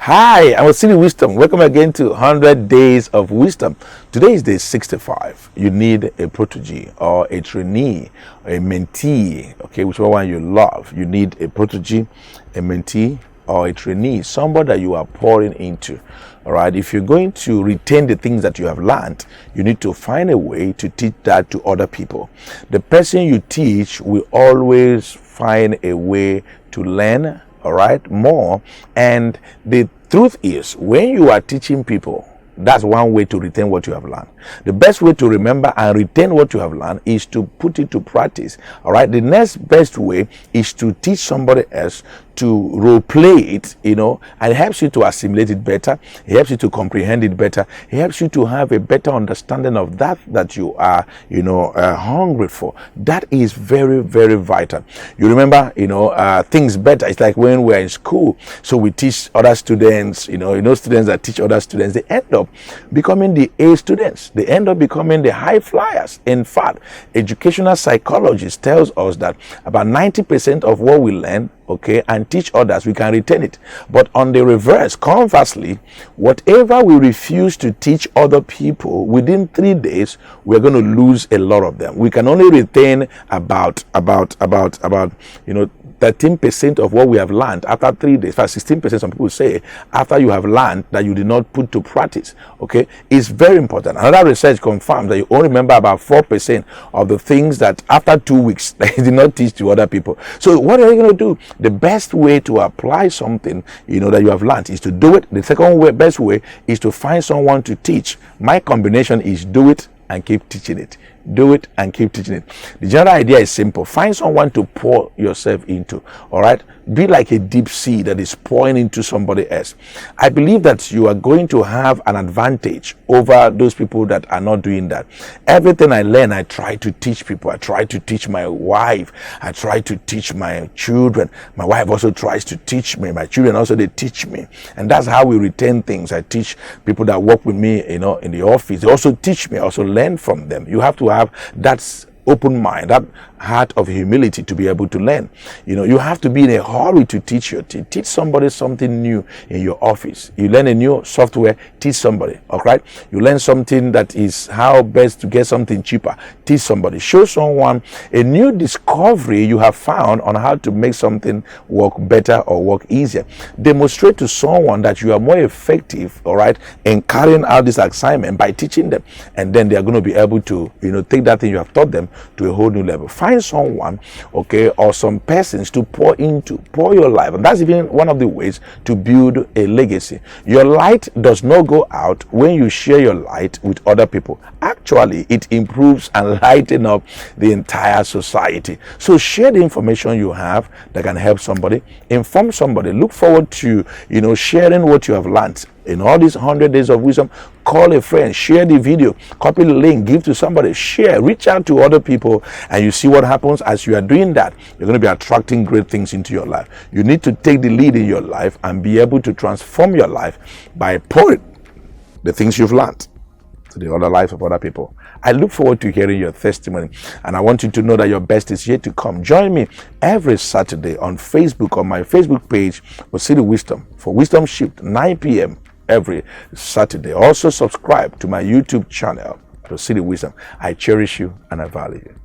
Hi, I'm City Wisdom. Welcome again to 100 Days of Wisdom. Today is day 65. You need a protege or a trainee, or a mentee, okay, whichever one you love. You need a protege, a mentee, or a trainee, somebody that you are pouring into. All right, if you're going to retain the things that you have learned, you need to find a way to teach that to other people. The person you teach will always find a way to learn, all right, more. And the truth is, when you are teaching people, that's one way to retain what you have learned. The best way to remember and retain what you have learned is to put it to practice. All right. The next best way is to teach somebody else to role play it, and it helps you to assimilate it better. It helps you to comprehend it better. It helps you to have a better understanding of that you are, hungry for. That is very, very vital. You remember, things better. It's like when we're in school, so we teach other students, students that teach other students, they end up becoming the A students. They end up becoming the high flyers. In fact, educational psychologist tells us that about 90% of what we learn, and teach others, we can retain it. But on the reverse, conversely, whatever we refuse to teach other people, within 3 days, we're going to lose a lot of them. We can only retain about 13% of what we have learned after 3 days. In fact, 16%, some people say, after you have learned that you did not put to practice. Okay, it's very important. Another research confirms that you only remember about 4% of the things that after 2 weeks that you did not teach to other people. So what are you going to do? The best way to apply something that you have learned is to do it. The second best way is to find someone to teach. My combination is do it and keep teaching it. Do it and keep teaching it. The general idea is simple. Find someone to pour yourself into. All right, be like a deep sea that is pouring into somebody else. I believe that you are going to have an advantage over those people that are not doing that. Everything I learn, I try to teach people. I try to teach my wife. I try to teach my children. My wife also tries to teach me. My children also, they teach me. And that's how we retain things. I teach people that work with me, in the office. They also teach me. I also learn from them. You have to have that open mind, that heart of humility to be able to learn. You have to be in a hurry to teach teach somebody something new in your office. You learn a new software, teach somebody. All right, you learn something that is how best to get something cheaper, teach somebody. Show someone a new discovery you have found on how to make something work better or work easier. Demonstrate to someone that you are more effective, all right, in carrying out this assignment by teaching them, and then they are going to be able to take that thing you have taught them to a whole new level. Find someone, or some persons to pour your life. And that's even one of the ways to build a legacy. Your light does not go out when you share your light with other people. Actually, it improves and lightens up the entire society. So share the information you have that can help somebody, inform somebody. Look forward to, sharing what you have learned. In all these 100 days of wisdom, call a friend, share the video, copy the link, give to somebody, share, reach out to other people, and you see what happens as you are doing that. You're going to be attracting great things into your life. You need to take the lead in your life and be able to transform your life by pouring the things you've learned to the other lives of other people. I look forward to hearing your testimony, and I want you to know that your best is yet to come. Join me every Saturday on Facebook, on my Facebook page for City Wisdom, for Wisdom Shift, 9 p.m. every Saturday. Also subscribe to my YouTube channel for City Wisdom. I cherish you and I value you.